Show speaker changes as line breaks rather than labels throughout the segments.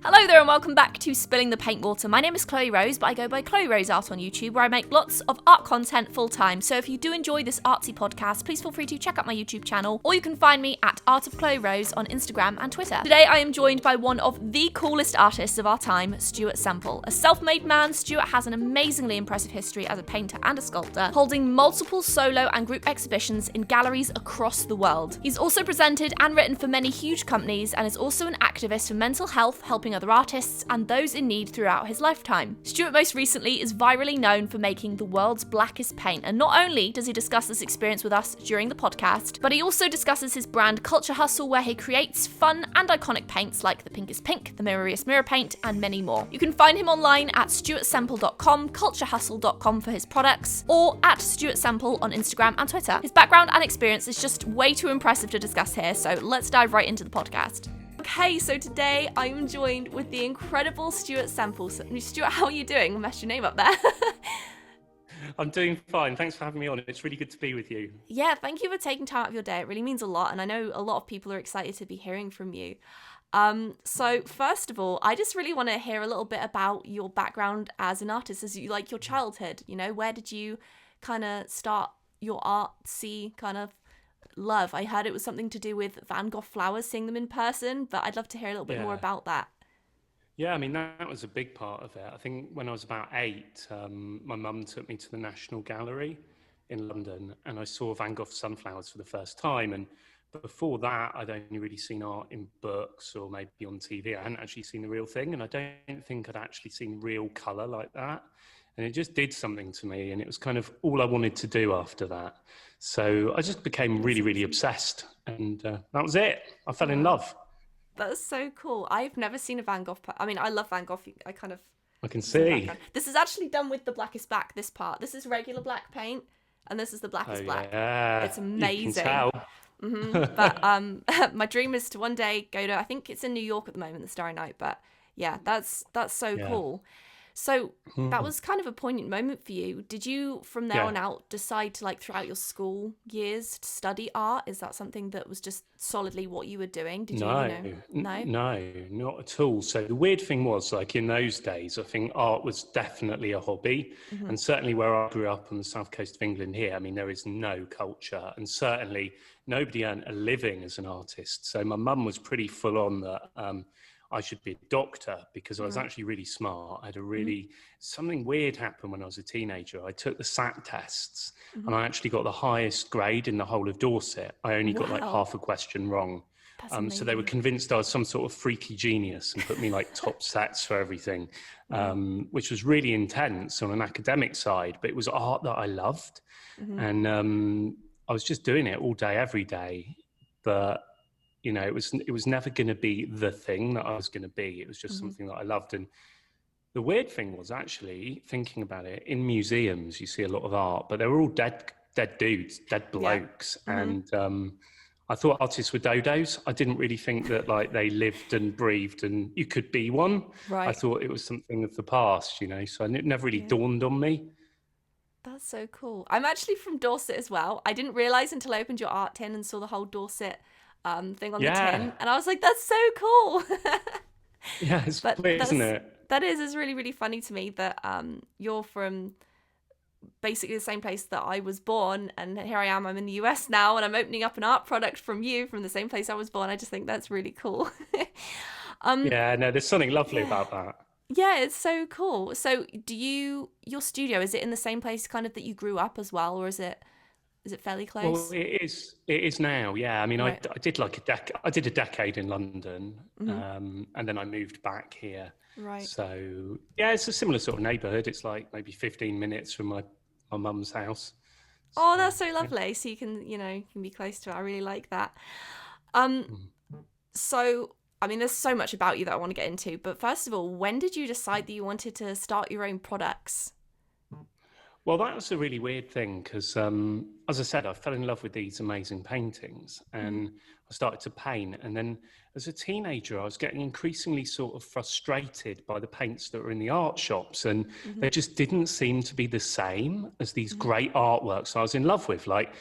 Hello there and welcome back to Spilling the Paint Water. My name is Chloe Rose, but I go by Chloe Rose Art on YouTube, where I make lots of art content full time. So if you do enjoy this artsy podcast, please feel free to check out my YouTube channel, or you can find me at Art of Chloe Rose on Instagram and Twitter. Today I am joined by one of the coolest artists of our time, Stuart Semple. A self-made man, Stuart has an amazingly impressive history as a painter and a sculptor, holding multiple solo and group exhibitions in galleries across the world. He's also presented and written for many huge companies and is also an activist for mental health, helping other artists and those in need throughout his lifetime. Stuart most recently is virally known for making the world's blackest paint, and not only does he discuss this experience with us during the podcast, but he also discusses his brand Culture Hustle, where he creates fun and iconic paints like the Pinkest Pink, the Mirroriest Mirror Paint, and many more. You can find him online at stuartsemple.com, culturehustle.com for his products, or at Stuart Semple on Instagram and Twitter. His background and experience is just way too impressive to discuss here, so let's dive right into the podcast. Okay, so today I'm joined with the incredible Stuart Semple. Stuart, how are you doing? I messed your name up there.
I'm doing fine. Thanks for having me on. It's really good to be with you.
Yeah, thank you for taking time out of your day. It really means a lot, and I know a lot of people are excited to be hearing from you. So first of all, I just really want to hear a little bit about your background as an artist, as you like your childhood. You know, where did you kind of start your artsy kind of love? I heard it was something to do with Van Gogh flowers, seeing them in person, but I'd love to hear a little bit more about that.
Yeah, I mean, that was a big part of it. I think when I was about 8, my mum took me to the National Gallery in London, and I saw Van Gogh sunflowers for the first time. And before that, I'd only really seen art in books or maybe on TV. I hadn't actually seen the real thing, and I don't think I'd actually seen real colour like that. And it just did something to me, and it was kind of all I wanted to do after that. So I just became really, really obsessed, and that was it. I fell in love.
That's so cool. I've never seen a Van Gogh. I mean, I love Van Gogh.
I can see.
This is actually done with the Blackest back, this part. This is regular black paint, and this is the Blackest black. It's amazing.
You can tell.
But my dream is to one day go to, I think it's in New York at the moment, the Starry Night. But yeah, that's so cool. So that was kind of a poignant moment for you. Did you, from there on out, decide to, like, throughout your school years, to study art? Is that something that was just solidly what you were doing?
No, not at all. So the weird thing was, like, in those days, I think art was definitely a hobby. And certainly where I grew up on the south coast of England here, I mean, there is no culture, and certainly nobody earned a living as an artist. So my mum was pretty full on that I should be a doctor, because I was actually really smart. I had something weird happened when I was a teenager. I took the SAT tests and I actually got the highest grade in the whole of Dorset. I only got like half a question wrong. So they were convinced I was some sort of freaky genius and put me like top sets for everything, which was really intense on an academic side, but it was art that I loved. And I was just doing it all day, every day. But you know, it was never going to be the thing that I was going to be. It was just something that I loved. And the weird thing was, actually, thinking about it, in museums, you see a lot of art, but they were all dead dudes, dead blokes. And I thought artists were dodos. I didn't really think that, like, they lived and breathed and you could be one. Right. I thought it was something of the past, you know, so it never really dawned on me.
That's so cool. I'm actually from Dorset as well. I didn't realise until I opened your art tin and saw the whole Dorset thing on the tin, and I was like, that's so cool.
It's weird, isn't it?
That is. It's really, really funny to me that you're from basically the same place that I was born, and here I am, I'm in the US now, and I'm opening up an art product from the same place I was born. I just think that's really cool.
There's something lovely about that.
Yeah, it's so cool. So your studio, is it in the same place kind of that you grew up as well, or is it fairly close?
Well, it is now. Yeah, I mean, right. I did like I did a decade in London, and then I moved back here. Right. So yeah, it's a similar sort of neighbourhood. It's like maybe 15 minutes from my mum's house.
Oh, that's so lovely. So you can be close to it. I really like that. So I mean, there's so much about you that I want to get into. But first of all, when did you decide that you wanted to start your own products?
Well, that was a really weird thing because, as I said, I fell in love with these amazing paintings and I started to paint. And then as a teenager, I was getting increasingly sort of frustrated by the paints that were in the art shops, and they just didn't seem to be the same as these great artworks I was in love with. Like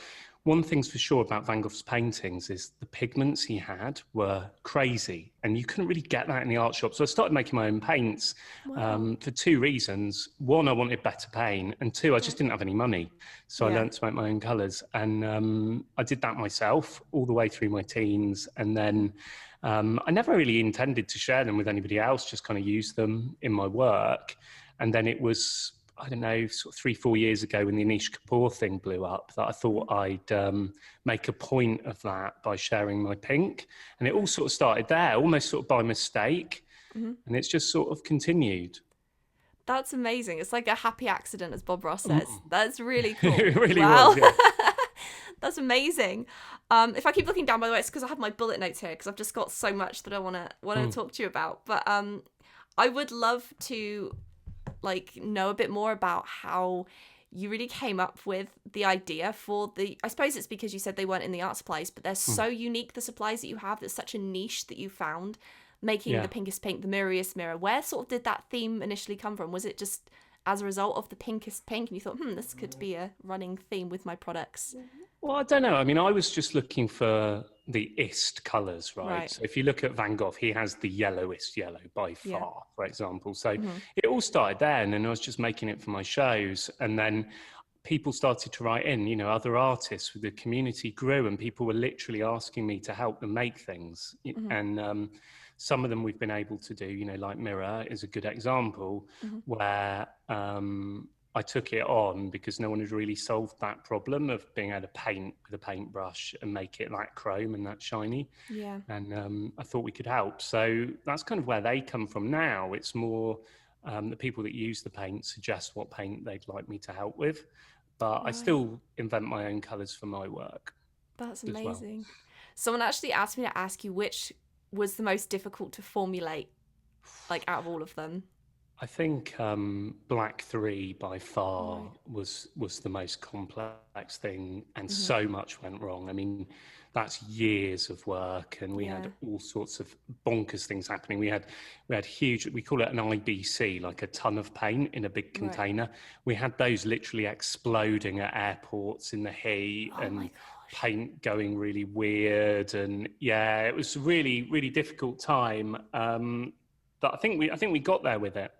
one thing's for sure about Van Gogh's paintings is the pigments he had were crazy, and you couldn't really get that in the art shop. So I started making my own paints for two reasons. One, I wanted better paint, and two, I just didn't have any money. So I learned to make my own colours, and I did that myself all the way through my teens. And then I never really intended to share them with anybody else, just kind of use them in my work. And then it was, I don't know, sort of 3-4 years ago when the Anish Kapoor thing blew up, that I thought I'd make a point of that by sharing my pink. And it all sort of started there, almost sort of by mistake. And it's just sort of continued.
That's amazing. It's like a happy accident, as Bob Ross says. That's really cool.
It really was, yeah.
That's amazing. If I keep looking down, by the way, it's because I have my bullet notes here, because I've just got so much that I want to talk to you about. But I would love to know a bit more about how you really came up with the idea for I suppose it's because you said they weren't in the art supplies, but they're so unique, the supplies that you have. There's such a niche that you found, making the pinkest pink, the mirroriest mirror. Where sort of did that theme initially come from? Was it just as a result of the pinkest pink, and you thought, this could be a running theme with my products?
Well, I don't know. I mean, I was just looking for the ist colours, right? So if you look at Van Gogh, he has the yellowest yellow by far, for example. So it all started there, and then I was just making it for my shows. And then people started to write in, other artists, the community grew, and people were literally asking me to help them make things. And some of them we've been able to do, like Mirror is a good example, where I took it on because no one had really solved that problem of being able to paint with a paintbrush and make it that chrome and that shiny. Yeah. And I thought we could help. So that's kind of where they come from now. It's more the people that use the paint suggest what paint they'd like me to help with. But I still invent my own colours for my work.
That's amazing. Well. Someone actually asked me to ask you which was the most difficult to formulate, out of all of them.
I think Black 3 by far was the most complex thing, and so much went wrong. I mean, that's years of work, and we had all sorts of bonkers things happening. We had huge, we call it an IBC, like a ton of paint in a big container. We had those literally exploding at airports in the heat, and paint going really weird, and it was a really, really difficult time. But I think we got there with it.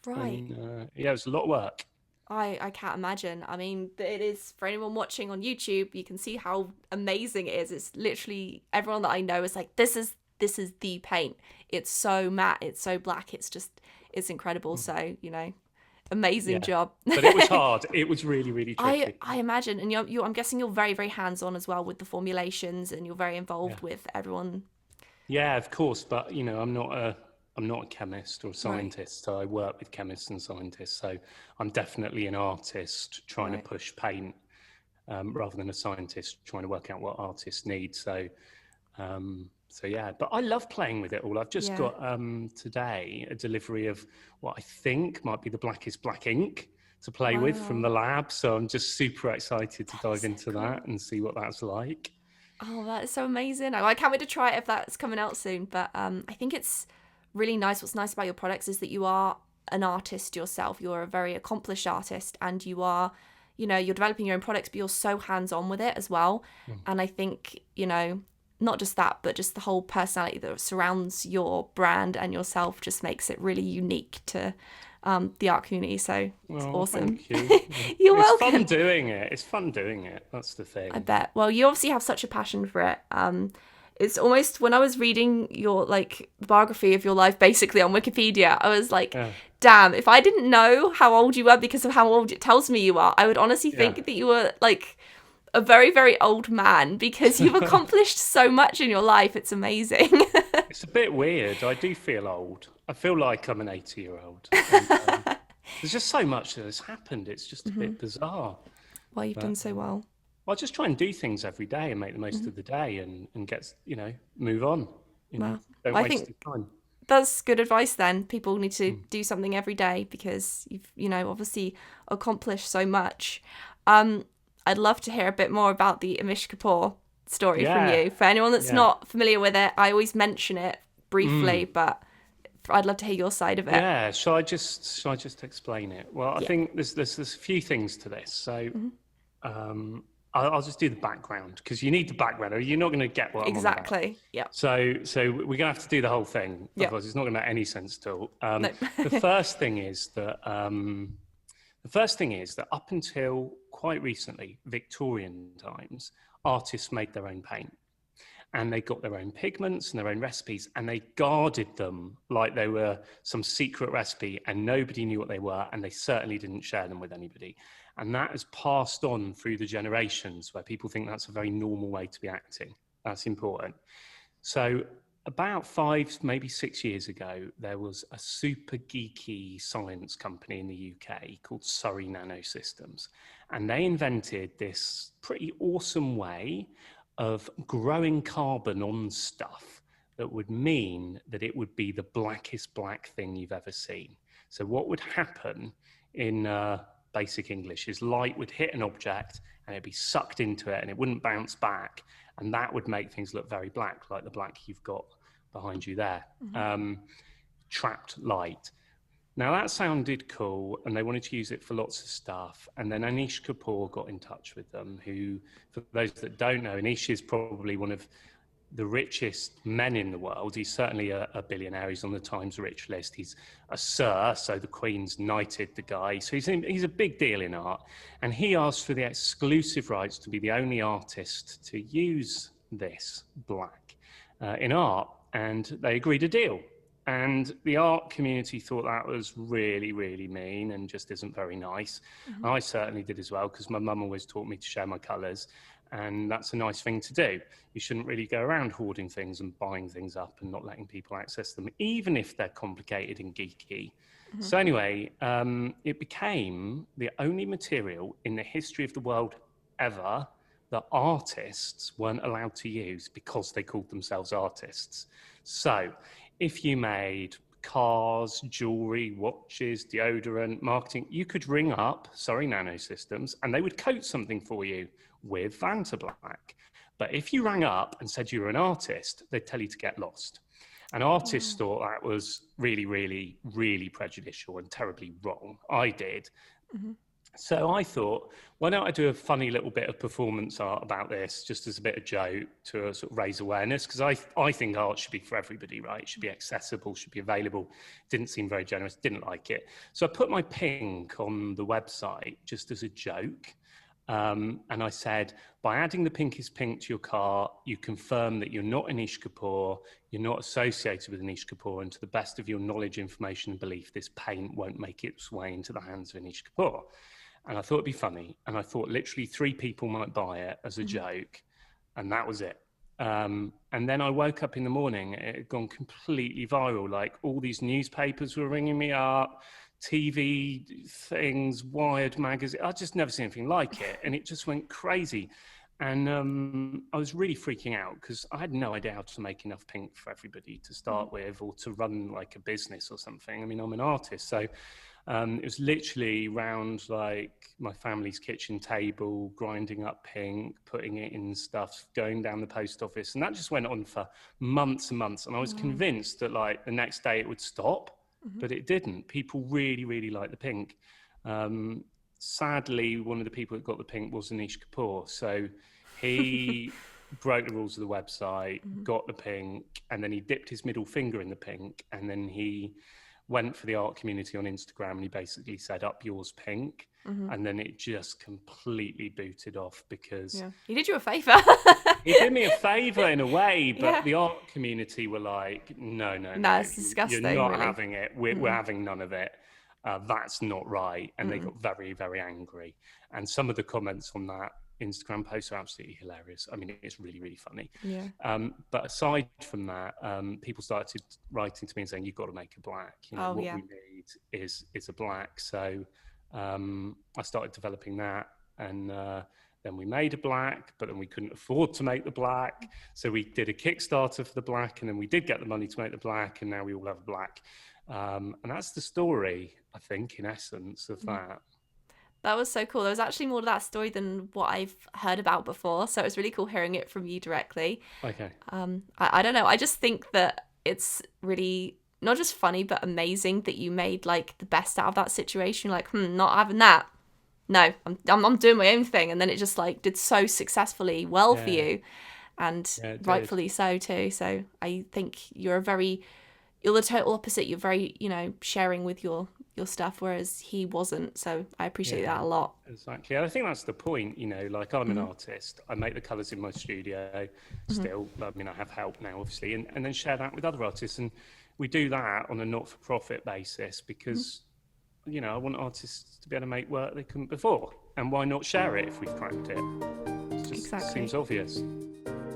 Right.
And, it was a lot of work.
I can't imagine. I mean, it is, for anyone watching on YouTube, you can see how amazing it is. It's literally, everyone that I know is like, this is the paint. It's so matte, it's so black, it's incredible. So, amazing job.
But it was hard. It was really, really tricky.
I imagine. And I'm guessing you're very, very hands-on as well with the formulations, and you're very involved with everyone. Yeah,
of course. But, I'm not a chemist or scientist, so I work with chemists and scientists. So I'm definitely an artist trying to push paint rather than a scientist trying to work out what artists need. So but I love playing with it all. I've just got today a delivery of what I think might be the Blackest black ink to play with from the lab. So I'm just super excited to dive into that and see what that's like.
Oh, that is so amazing. I can't wait to try it if that's coming out soon. But I think it's really nice. What's nice about your products is that you are an artist yourself. You're a very accomplished artist, and you are, you're developing your own products, but you're so hands-on with it as well. And I think, not just that, but just the whole personality that surrounds your brand and yourself just makes it really unique to the art community. So it's awesome.
Thank you.
You're welcome.
It's fun doing it. That's the thing.
I bet. Well, you obviously have such a passion for it. It's almost, when I was reading your biography of your life basically on Wikipedia, I was like, damn, if I didn't know how old you were because of how old it tells me you are, I would honestly think that you were a very, very old man, because you've accomplished so much in your life. It's amazing.
It's a bit weird. I do feel old. I feel like I'm an 80-year-old. There's just so much that has happened. It's just a bit bizarre.
Well, you've done so well.
I just try and do things every day and make the most of the day and get, move on. Don't waste your time.
That's good advice then. People need to do something every day, because you've, obviously accomplished so much. I'd love to hear a bit more about the Anish Kapoor story from you. For anyone that's not familiar with it, I always mention it briefly, but I'd love to hear your side of it.
Yeah, shall I just explain it? Well, I think there's a few things to this. So I'll just do the background because you need the background or you're not going to get what I'm on about.
Exactly. Yeah.
So we're going to have to do the whole thing.
Yeah.
Otherwise, it's not going to make any sense at all.
No.
The first thing is that up until quite recently, Victorian times, artists made their own paint. And they got their own pigments and their own recipes, and they guarded them like they were some secret recipe, and nobody knew what they were, and they certainly didn't share them with anybody. And that has passed on through the generations, where people think that's a very normal way to be acting. That's important. So about 5, maybe 6 years ago, there was a super geeky science company in the UK called Surrey Nanosystems, and they invented this pretty awesome way of growing carbon on stuff that would mean that it would be the blackest black thing you've ever seen. So what would happen in basic English is light would hit an object and it'd be sucked into it and it wouldn't bounce back. And that would make things look very black, like the black you've got behind you there. Trapped light. Now that sounded cool and they wanted to use it for lots of stuff. And then Anish Kapoor got in touch with them, who, for those that don't know, Anish is probably one of the richest men in the world. He's certainly a billionaire. He's on the Times Rich list. He's a Sir, so the Queen's knighted the guy. So he's a big deal in art. And he asked for the exclusive rights to be the only artist to use this black in art. And they agreed a deal. And the art community thought that was really, really mean and just isn't very nice. I certainly did as well, because my mum always taught me to share my colours. And that's a nice thing to do. You shouldn't really go around hoarding things and buying things up and not letting people access them, even if they're complicated and geeky. So anyway, it became the only material in the history of the world ever that artists weren't allowed to use because they called themselves artists. So if you made cars, jewelry, watches, deodorant, marketing, you could ring up Surrey Nanosystems and they would coat something for you with Vanta Black. But if you rang up and said you were an artist, they'd tell you to get lost. And artists thought that was really, really, really prejudicial and terribly wrong. I did. So I thought, why don't I do a funny little bit of performance art about this, just as a bit of joke to sort of raise awareness? Because I think art should be for everybody, right? It should be accessible, should be available. Didn't seem very generous, didn't like it. So I put my pink on the website just as a joke. And I said, by adding the pinkest pink to your car, you confirm that you're not Anish Kapoor, you're not associated with Anish Kapoor, and to the best of your knowledge, information, and belief, this paint won't make its way into the hands of Anish Kapoor. And I thought it'd be funny. And I thought literally 3 people might buy it as a joke. And that was it. And then I woke up in the morning, it had gone completely viral. Like all these newspapers were ringing me up, TV things, Wired magazine. I'd just never seen anything like it. And it just went crazy. And I was really freaking out because I had no idea how to make enough pink for everybody to start with or to run like a business or something. I mean, I'm an artist, so it was literally round like my family's kitchen table, grinding up pink, putting it in stuff, going down the post office. And that just went on for months and months. And I was convinced that like the next day it would stop, but it didn't. People really, really liked the pink. Sadly, one of the people that got the pink was Anish Kapoor. So he broke the rules of the website, got the pink, and then he dipped his middle finger in the pink. And then he went for the art community on Instagram and he basically said, up yours pink. And then it just completely booted off because...
Yeah. He did you a favour.
He did me a favour in a way, but the art community were like, no,
it's disgusting.
You're not
really.
having it. We're having none of it. That's not right. And they got very, very angry. And some of the comments on that Instagram post are absolutely hilarious. I mean, it's really, really funny.
Yeah.
But aside from that, people started writing to me and saying, you've got to make a black. You know, we need is a black. So I started developing that, and then we made a black, but then we couldn't afford to make the black. So we did a Kickstarter for the black, and then we did get the money to make the black, and now we all have a black. And that's the story, I think, in essence, of that.
That was so cool. There was actually more to that story than what I've heard about before. So it was really cool hearing it from you directly.
Okay.
I don't know. I just think that it's really not just funny, but amazing that you made like the best out of that situation. Like, not having that. no, I'm doing my own thing. And then it just like did so successfully well for you, and rightfully so too. So I think you're the total opposite. You're very, sharing with your stuff, whereas he wasn't. So I appreciate that a lot.
Exactly. And I think that's the point, like I'm an artist. I make the colours in my studio still. I mean, I have help now, obviously, and then share that with other artists. And we do that on a not-for-profit basis because, I want artists to be able to make work they couldn't before. And why not share it if we've cracked it? It just seems obvious.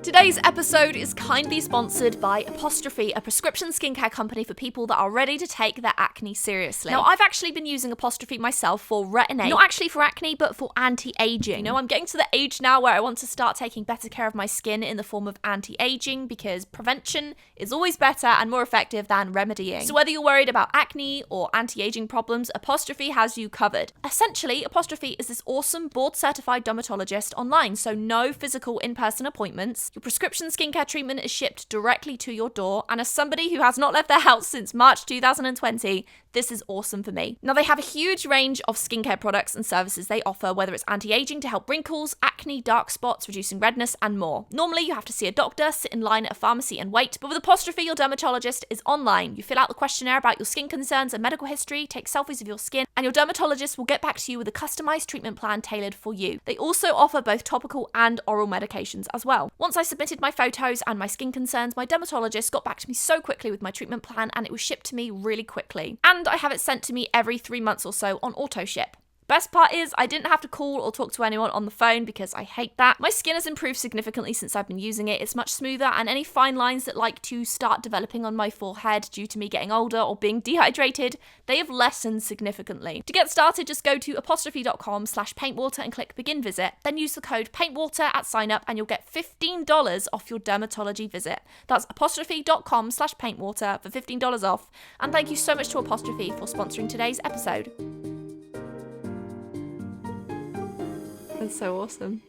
Today's episode is kindly sponsored by Apostrophe, a prescription skincare company for people that are ready to take their acne seriously. Now, I've actually been using Apostrophe myself for retin-A. Not actually for acne, but for anti-aging. I'm getting to the age now where I want to start taking better care of my skin in the form of anti-aging, because prevention is always better and more effective than remedying. So whether you're worried about acne or anti-aging problems, Apostrophe has you covered. Essentially, Apostrophe is this awesome board-certified dermatologist online, so no physical in-person appointments. Your prescription skincare treatment is shipped directly to your door, and as somebody who has not left their house since March 2020, this is awesome for me. Now, they have a huge range of skincare products and services they offer, whether it's anti-aging to help wrinkles, acne, dark spots, reducing redness, and more. Normally, you have to see a doctor, sit in line at a pharmacy and wait, but with Apostrophe, your dermatologist is online. You fill out the questionnaire about your skin concerns and medical history, take selfies of your skin, and your dermatologist will get back to you with a customized treatment plan tailored for you. They also offer both topical and oral medications as well. Once I submitted my photos and my skin concerns, my dermatologist got back to me so quickly with my treatment plan, and it was shipped to me really quickly. And I have it sent to me every 3 months or so on auto ship. Best part is I didn't have to call or talk to anyone on the phone because I hate that. My skin has improved significantly since I've been using it. It's much smoother, and any fine lines that like to start developing on my forehead due to me getting older or being dehydrated, they have lessened significantly. To get started, just go to apostrophe.com/paintwater and click begin visit. Then use the code paintwater at sign up and you'll get $15 off your dermatology visit. That's apostrophe.com/paintwater for $15 off. And thank you so much to Apostrophe for sponsoring today's episode. That's so awesome.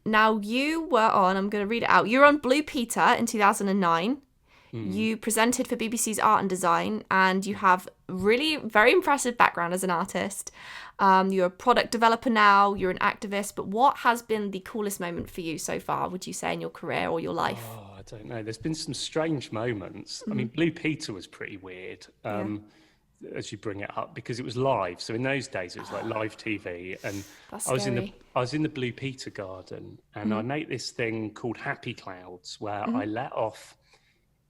Now you were on, I'm going to read it out. You were on Blue Peter in 2009. You presented for BBC's Art and Design, and you have really very impressive background as an artist. You're a product developer now, you're an activist, but what has been the coolest moment for you so far, would you say, in your career or your life?
Oh, I don't know. There's been some strange moments. I mean, Blue Peter was pretty weird. As you bring it up, because it was live. So in those days, it was like live TV, and I was in the Blue Peter garden, and I make this thing called Happy Clouds, where I let off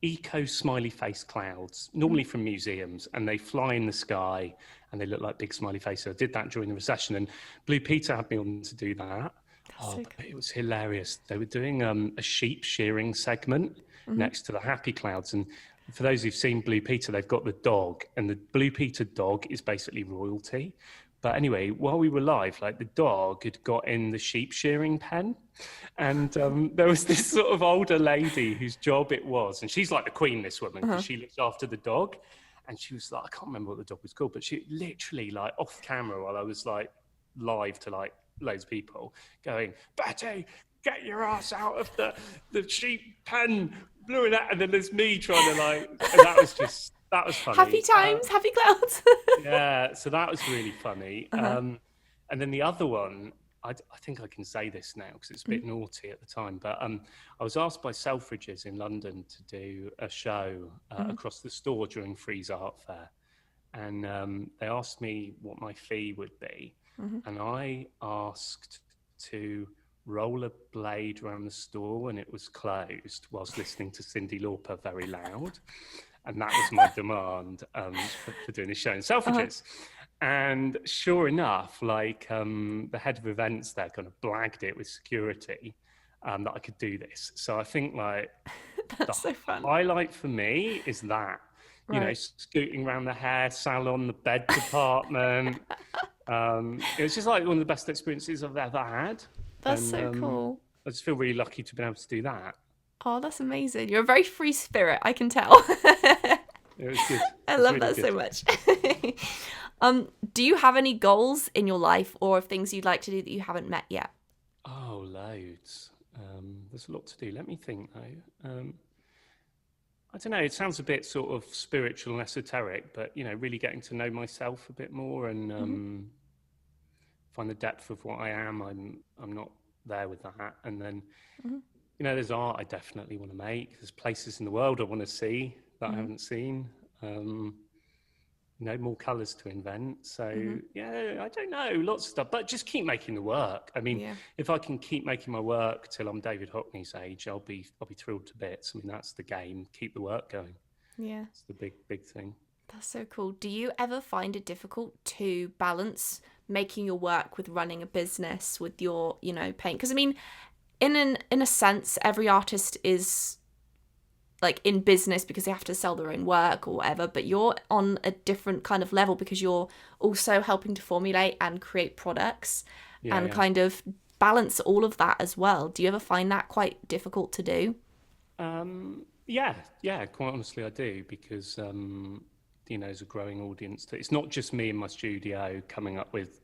eco smiley face clouds, normally from museums, and they fly in the sky, and they look like big smiley faces. I did that during the recession, and Blue Peter had me on to do that. But it was hilarious. They were doing a sheep shearing segment next to the Happy Clouds, and for those who've seen Blue Peter, they've got the dog, and the Blue Peter dog is basically royalty. But anyway, while we were live, like the dog had got in the sheep shearing pen, and there was this sort of older lady whose job it was, and she's like the queen, this woman, because she looks after the dog. And she was like, I can't remember what the dog was called, but she literally, like, off camera while I was like live to like loads of people, going, Betty, get your ass out of the sheep pen. And then there's me trying to like, and that was funny.
Happy times, happy clouds.
Yeah, so that was really funny. And then the other one, I think I can say this now because it's a bit naughty at the time, but I was asked by Selfridges in London to do a show across the store during Frieze Art Fair. And they asked me what my fee would be. And I asked to roll a blade around the store when it was closed whilst listening to Cyndi Lauper very loud. And that was my demand for doing the show in Selfridges. And sure enough, like the head of events there kind of blagged it with security that I could do this. So I think like the
so fun.
highlight for me is that, you know, scooting around the hair salon, the bed department. It was just like one of the best experiences I've ever had.
That's so cool.
I just feel really lucky to be able to do that.
Oh, that's amazing. You're a very free spirit, I can tell.
It was good.
I love that so much. Do you have any goals in your life or things you'd like to do that you haven't met yet?
Oh, loads. There's a lot to do. Let me think, though. I don't know. It sounds a bit sort of spiritual and esoteric, but, you know, really getting to know myself a bit more and find the depth of what I am. I'm not there with that. And then,
Mm-hmm.
there's art I definitely want to make. There's places in the world I want to see that I haven't seen. More colours to invent. So I don't know, lots of stuff, but just keep making the work. I mean, if I can keep making my work till I'm David Hockney's age, I'll be thrilled to bits. I mean, that's the game. Keep the work going.
Yeah,
it's the big thing.
That's so cool. Do you ever find it difficult to balance making your work with running a business with your, paint? Because I mean, in a sense, every artist is like in business because they have to sell their own work or whatever, but you're on a different kind of level because you're also helping to formulate and create products and kind of balance all of that as well. Do you ever find that quite difficult to do?
Quite honestly I do, because there's a growing audience. It's not just me in my studio coming up with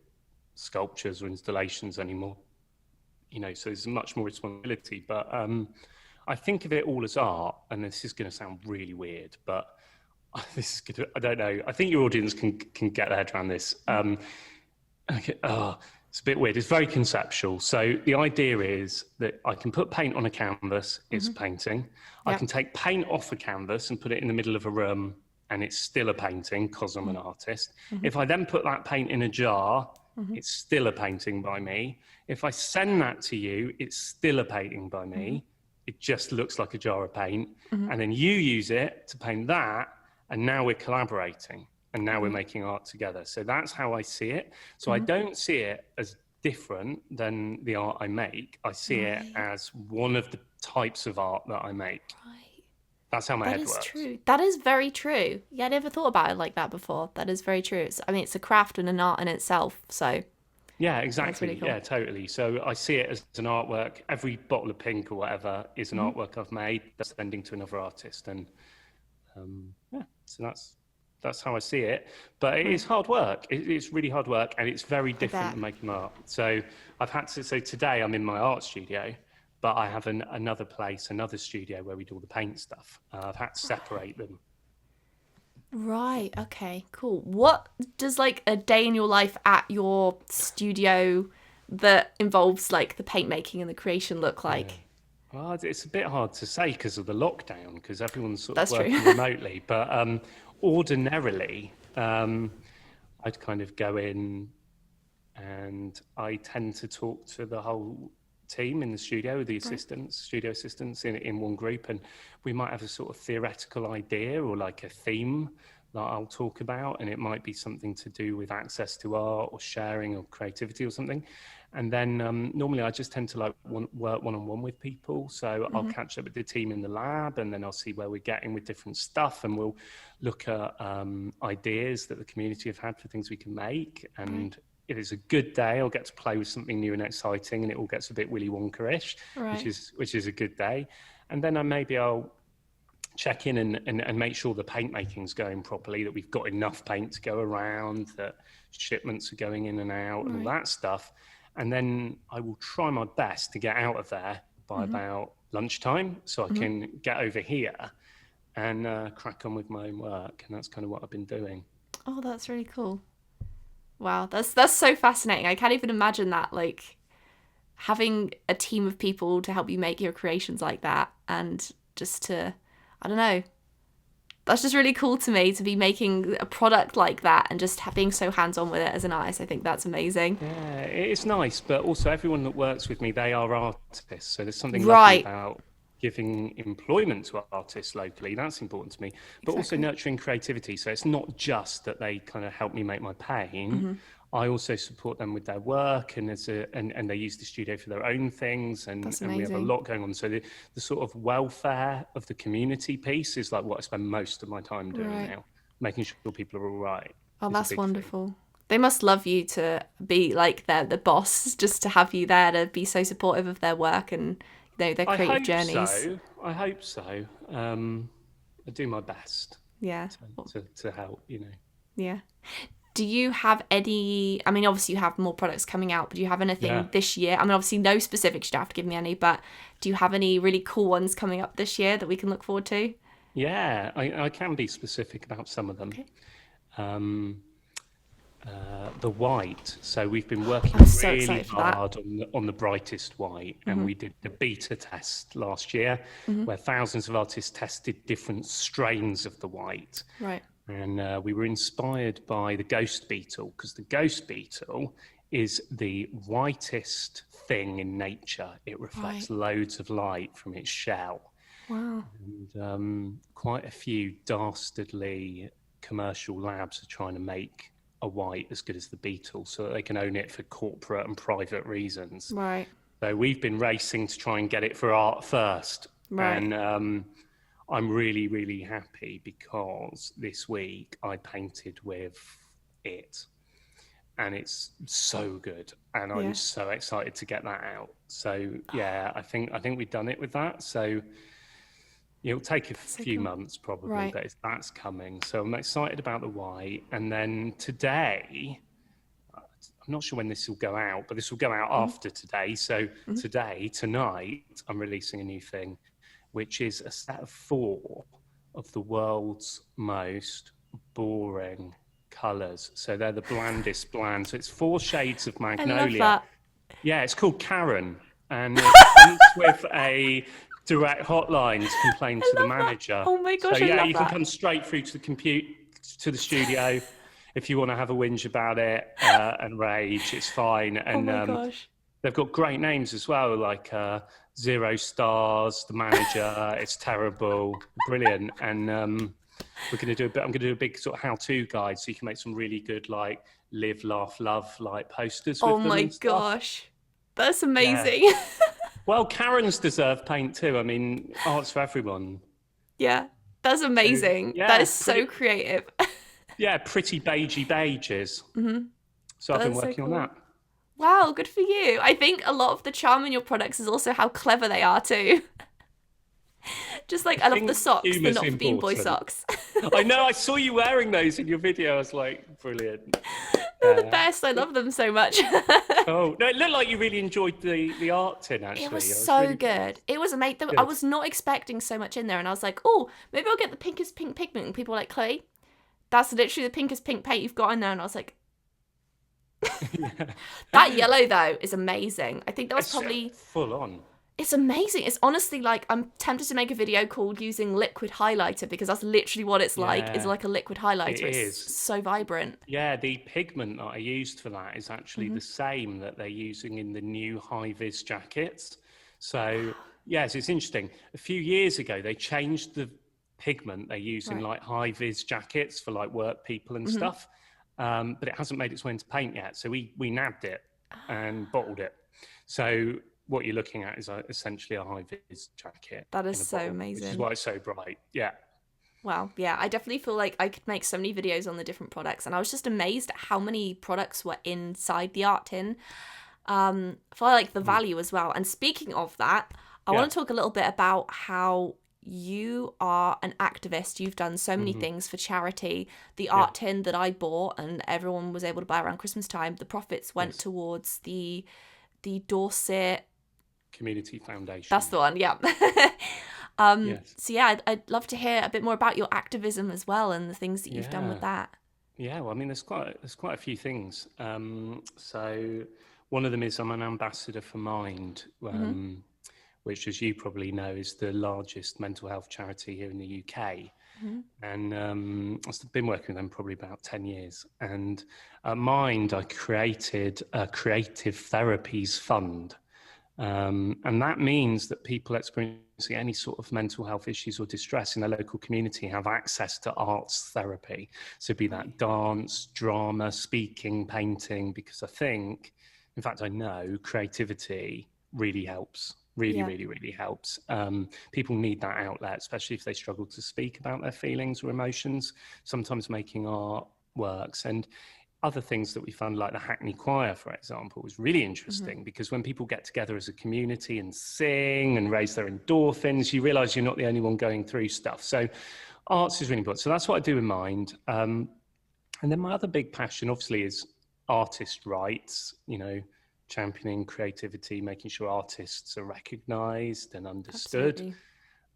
sculptures or installations anymore, so there's much more responsibility. But I think of it all as art, and this is going to sound really weird, but I don't know. I think your audience can get their head around this. It's a bit weird. It's very conceptual. So the idea is that I can put paint on a canvas, it's a painting. I can take paint off a canvas and put it in the middle of a room, and it's still a painting because I'm an artist. If I then put that paint in a jar, it's still a painting by me. If I send that to you, it's still a painting by me. It just looks like a jar of paint. And then you use it to paint that, and now we're collaborating, and now we're making art together. So that's how I see it. So I don't see it as different than the art I make. I see it as one of the types of art that I make. That's how my head works. That is
true. That is very true. Yeah, I never thought about it like that before. That is very true. It's a craft and an art in itself. So
yeah, exactly.
Really cool.
Yeah, totally. So I see it as an artwork. Every bottle of pink or whatever is an artwork I've made that's sending to another artist. And so that's how I see it. But it is hard work. It's really hard work, and it's very different than making art. So so today I'm in my art studio, but I have another studio where we do all the paint stuff. I've had to separate them.
Right. Okay, cool. What does like a day in your life at your studio that involves like the paint making and the creation look like?
Well, it's a bit hard to say because of the lockdown, because everyone's sort of
That's
working
true.
remotely. But ordinarily, I'd kind of go in, and I tend to talk to the whole team in the studio, the studio assistants in one group, and we might have a sort of theoretical idea or like a theme that I'll talk about, and it might be something to do with access to art or sharing or creativity or something. And then normally I just tend to work one-on-one with people. So I'll catch up with the team in the lab, and then I'll see where we're getting with different stuff, and we'll look at ideas that the community have had for things we can make. And if it's a good day, I'll get to play with something new and exciting, and it all gets a bit Willy Wonka-ish, which is a good day. And then I'll check in and make sure the paint making's going properly, that we've got enough paint to go around, that shipments are going in and out, and all that stuff. And then I will try my best to get out of there by about lunchtime, so I can get over here and crack on with my own work. And that's kind of what I've been doing.
Oh, that's really cool. Wow, that's so fascinating. I can't even imagine that, like having a team of people to help you make your creations like that, and just to, I don't know, that's just really cool to me, to be making a product like that and just being so hands-on with it as an artist. I think that's amazing.
Yeah, it's nice, but also everyone that works with me, they are artists, so there's something lovely about giving employment to artists locally. That's important to me, but also nurturing creativity. So it's not just that they kind of help me make my paint. I also support them with their work, and and they use the studio for their own things, and we have a lot going on. So the sort of welfare of the community piece is like what I spend most of my time doing now, making sure people are all right.
Oh, that's wonderful. Thing. They must love you to be like the boss, just to have you there to be so supportive of their work and their creative journeys.
I hope so. I do my best.
Yeah.
To help,
Yeah. Do you have any, I mean, obviously you have more products coming out, but do you have anything this year? I mean, obviously no specifics, you don't have to give me any, but do you have any really cool ones coming up this year that we can look forward to?
Yeah, I can be specific about some of them.
Okay.
the white. So we've been working
I'm so
really
excited for that.
hard on the brightest white, and we did the beta test last year, where thousands of artists tested different strains of the white.
Right.
And we were inspired by the ghost beetle, because the ghost beetle is the whitest thing in nature. It reflects loads of light from its shell.
Wow.
And quite a few dastardly commercial labs are trying to make a white as good as the beetle so that they can own it for corporate and private reasons.
Right.
So we've been racing to try and get it for art first.
Right.
And I'm really, really happy because this week I painted with it. And it's so good, and I'm so excited to get that out. So yeah, I think we've done it with that. So it'll take a few months probably, but that's coming. So I'm excited about the white. And then today, I'm not sure when this will go out, but this will go out after today. So tonight, I'm releasing a new thing, which is a set of 4 of the world's most boring colours. So they're the blandest bland. So it's 4 shades of magnolia.
I love that.
Yeah, it's called Karen, and it comes with a direct hotline to complain to the manager.
Oh my gosh,
so yeah,
I love
you
that.
can come straight through to the studio if you want to have a whinge about it and rage. It's fine. And
oh my gosh.
They've got great names as well, like 0 stars, the manager. It's terrible, brilliant. And I'm going to do a big sort of how-to guide, so you can make some really good like live, laugh, love like posters.
Oh
with them
my
and stuff.
gosh, that's amazing.
Yeah. Well, Karens deserve paint too. I mean, art's for everyone.
Yeah, that's amazing.
So, yeah,
that is so creative.
Yeah, pretty beigey beiges. So I've been working on that.
Wow, good for you. I think a lot of the charm in your products is also how clever they are too. Just like I love the socks, the Not for Bean Boy socks.
I know, I saw you wearing those in your video. I was like, brilliant.
They're the best. I love them so much.
Oh, no, it looked like you really enjoyed the art tin, actually.
It was so really good. It was amazing. I was not expecting so much in there, and I was like, oh, maybe I'll get the pinkest pink pigment. And people were like, Chloe, that's literally the pinkest pink paint you've got in there. And I was like, that yellow, though, is amazing. I think that was probably...
full on.
It's amazing. It's honestly like, I'm tempted to make a video called using liquid highlighter, because that's literally what it's like. It's like a liquid highlighter. It's so vibrant.
Yeah, the pigment that I used for that is actually the same that they're using in the new high-vis jackets. So, yes, it's interesting. A few years ago, they changed the pigment they use in like high-vis jackets for like work people and stuff. But it hasn't made its way into paint yet. So we nabbed it and bottled it. So what you're looking at is essentially a high-vis jacket.
That is so amazing.
Which is why it's so bright. Yeah.
Wow. Yeah, I definitely feel like I could make so many videos on the different products. And I was just amazed at how many products were inside the art tin. For like the value as well. And speaking of that, I want to talk a little bit about how you are an activist. You've done so many things for charity. The art tin that I bought and everyone was able to buy around Christmas time, the profits went towards the Dorset
Community Foundation.
That's the one, yeah. So yeah, I'd love to hear a bit more about your activism as well and the things that you've done with that.
Yeah, well, I mean, there's quite a few things. So one of them is I'm an ambassador for Mind, which, as you probably know, is the largest mental health charity here in the UK. And I've been working with them probably about 10 years. And at Mind, I created a creative therapies fund. And that means that people experiencing any sort of mental health issues or distress in their local community have access to arts therapy. So be that dance, drama, speaking, painting, because I think, in fact, I know creativity really helps. Really helps. People need that outlet, especially if they struggle to speak about their feelings or emotions. Sometimes making art works. And other things that we found, like the Hackney Choir, for example, was really interesting because when people get together as a community and sing and raise their endorphins, you realise you're not the only one going through stuff. So arts is really important. So that's what I do in Mind. And then my other big passion, obviously, is artist rights, championing creativity, making sure artists are recognised and understood.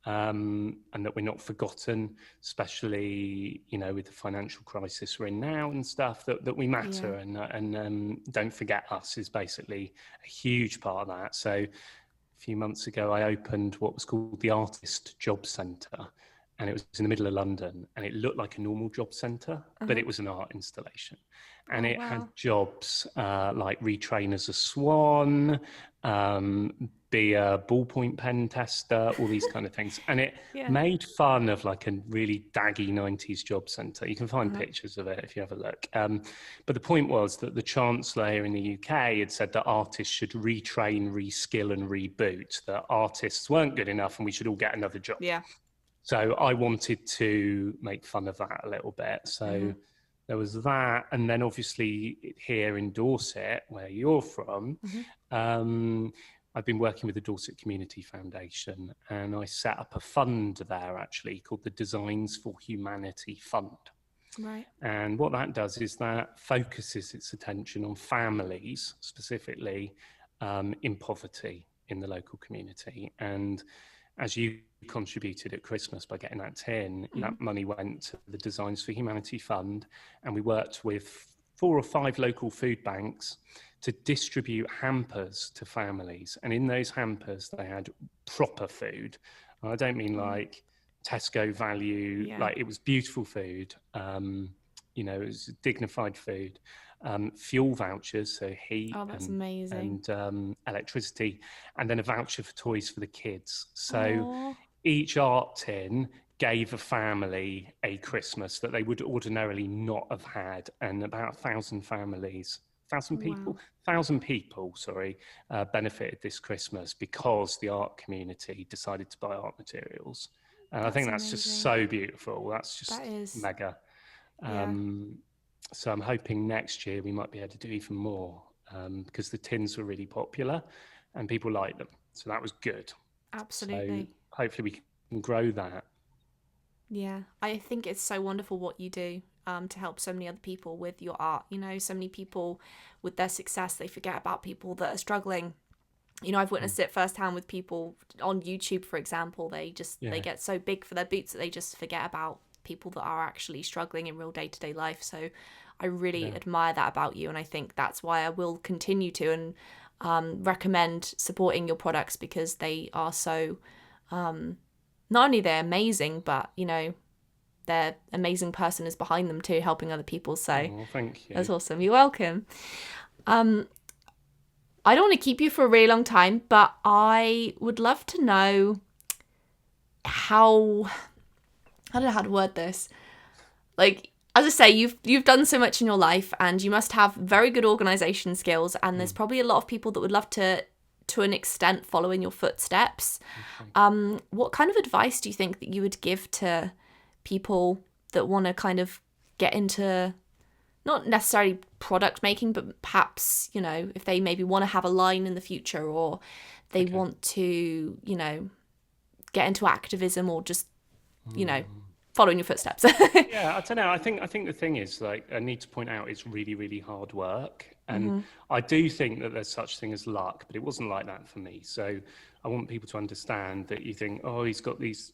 and that we're not forgotten, especially, you know, with the financial crisis we're in now and stuff, that we matter, and don't forget us is basically a huge part of that. So a few months ago, I opened what was called the Artist Job Centre, and it was in the middle of London, and it looked like a normal job centre, but it was an art installation. And it had jobs like retrain as a swan, be a ballpoint pen tester, all these kind of things. And it made fun of like a really daggy 90s job centre. You can find pictures of it if you have a look. But the point was that the Chancellor here in the UK had said that artists should retrain, reskill and reboot, that artists weren't good enough and we should all get another job.
Yeah.
So I wanted to make fun of that a little bit. So there was that. And then obviously here in Dorset, where you're from, I've been working with the Dorset Community Foundation, and I set up a fund there actually called the Designs for Humanity Fund.
Right.
And what that does is that focuses its attention on families, specifically in poverty in the local community. And as you contributed at Christmas by getting that tin, that money went to the Designs for Humanity Fund, and we worked with 4 or 5 local food banks to distribute hampers to families. And in those hampers, they had proper food. I don't mean like Tesco value, like it was beautiful food. You know, it was dignified food. Fuel vouchers, so heat and electricity, and then a voucher for toys for the kids. So each art tin gave a family a Christmas that they would ordinarily not have had, and about 1,000 families, 1,000 people, benefited this Christmas because the art community decided to buy art materials. And I think that's just so beautiful. That's just mega. So I'm hoping next year we might be able to do even more, because the tins were really popular and people liked them. So that was good.
Absolutely.
So hopefully we can grow that.
Yeah, I think it's so wonderful what you do to help so many other people with your art. You know, so many people with their success, they forget about people that are struggling. You know, I've witnessed it firsthand with people on YouTube, for example. They get so big for their boots that they just forget about people that are actually struggling in real day-to-day life. So I really admire that about you, and I think that's why I will continue to and recommend supporting your products, because they are so not only they're amazing, but you know, their amazing person is behind them too, helping other people. So
thank you.
That's awesome. You're welcome. I don't want to keep you for a really long time, but I would love to know how, I don't know how to word this. Like, as I say, you've done so much in your life, and you must have very good organization skills, and there's probably a lot of people that would love to an extent, follow in your footsteps. What kind of advice do you think that you would give to people that want to kind of get into, not necessarily product making, but perhaps, you know, if they maybe want to have a line in the future, or they want to, you know, get into activism, or just, you know, following your footsteps?
Yeah, I don't know. I think the thing is, like, I need to point out, it's really, really hard work. And I do think that there's such thing as luck, but it wasn't like that for me. So I want people to understand that you think, oh, he's got these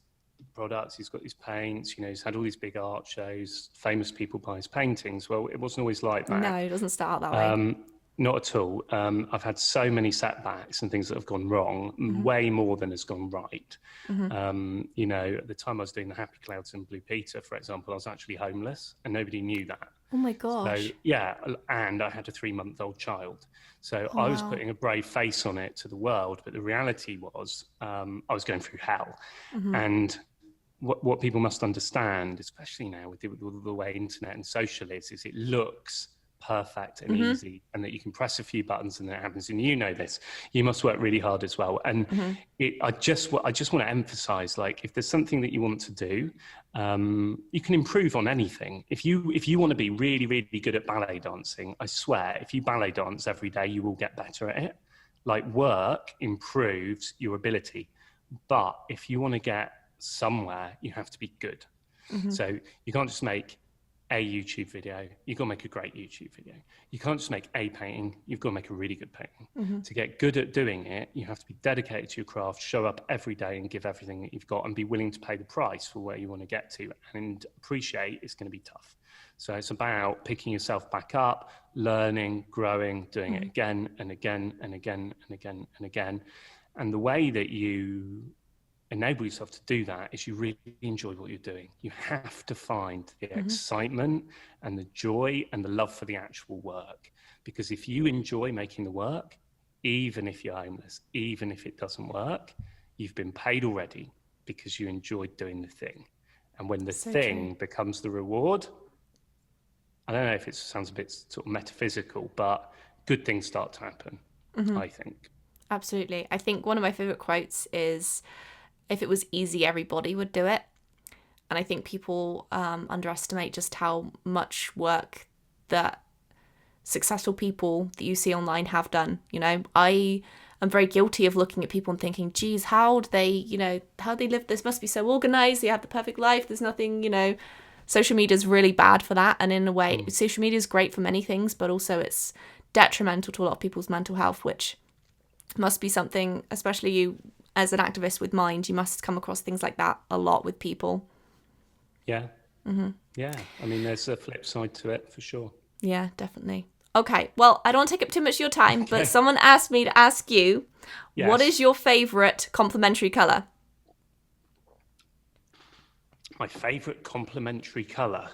products, he's got these paints, you know, he's had all these big art shows, famous people buy his paintings. Well, it wasn't always like that.
No, it doesn't start out that way.
Not at all. I've had so many setbacks and things that have gone wrong, way more than has gone right. You know, at the time I was doing the Happy Clouds and Blue Peter, for example, I was actually homeless and nobody knew that.
Oh my gosh.
So, yeah, and I had a 3-month-old child. So I was putting a brave face on it to the world, but the reality was I was going through hell. And what people must understand, especially now with the way internet and social is it looks perfect and easy, and that you can press a few buttons and then it happens. And you know this, you must work really hard as well. And I just want to emphasize, like, if there's something that you want to do, you can improve on anything. If you want to be really, really good at ballet dancing, I swear, if you ballet dance every day, you will get better at it. Like, work improves your ability. But if you want to get somewhere, you have to be good. So you can't just make a YouTube video, you've got to make a great YouTube video. You can't just make a painting, you've got to make a really good painting. To get good at doing it, you have to be dedicated to your craft, show up every day and give everything that you've got, and be willing to pay the price for where you want to get to, and appreciate it's going to be tough. So it's about picking yourself back up, learning, growing, doing it again and again and again and again and again. And the way that you enable yourself to do that is you really enjoy what you're doing. You have to find the excitement and the joy and the love for the actual work. Because if you enjoy making the work, even if you're homeless, even if it doesn't work, you've been paid already because you enjoyed doing the thing. And when the thing becomes the reward, I don't know if it sounds a bit sort of metaphysical, but good things start to happen, I think.
Absolutely. I think one of my favorite quotes is, if it was easy, everybody would do it. And I think people underestimate just how much work that successful people that you see online have done. You know, I am very guilty of looking at people and thinking, geez, how do they live? This must be so organized. They have the perfect life. There's nothing, social media is really bad for that. And in a way, social media is great for many things, but also it's detrimental to a lot of people's mental health, which must be something, especially you as an activist with Mind, you must come across things like that a lot with people.
Yeah. Yeah. I mean, there's a flip side to it for sure.
Yeah, definitely. Okay. Well, I don't want to take up too much of your time, but someone asked me to ask you, what is your favourite complementary colour?
My favourite complementary colour?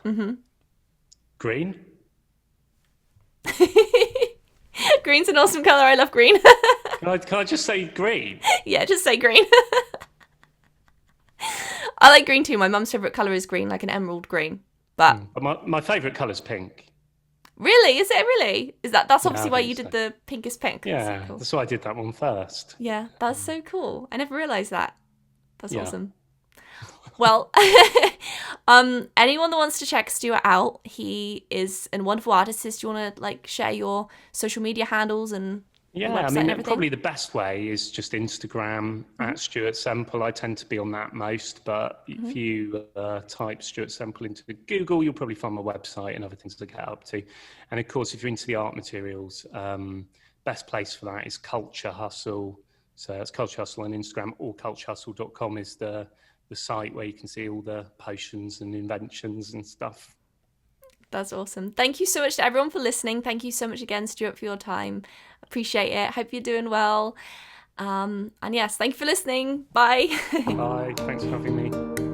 Green.
Green's an awesome colour. I love green.
Can I just say green?
Yeah, just say green. I like green too. My mum's favourite colour is green, like an emerald green. But
my favourite colour is pink.
Really? Is it really? That's obviously why you did the pinkest pink.
Yeah,
so cool.
That's why I did that one first.
Yeah, that's so cool. I never realised that. That's awesome. Well, anyone that wants to check Stuart out, he is a wonderful artist. Do you want to share your social media handles and
I mean, probably the best way is just Instagram at Stuart Semple. I tend to be on that most, but if you type Stuart Semple into Google, you'll probably find my website and other things to get up to. And of course, if you're into the art materials, best place for that is Culture Hustle. So that's Culture Hustle on Instagram, or culturehustle.com is the site where you can see all the potions and inventions and stuff.
That's awesome. Thank you so much to everyone for listening. Thank you so much again, Stuart, for your time. Appreciate it. Hope you're doing well. And yes, thank you for listening. Bye.
Bye. Thanks for having me.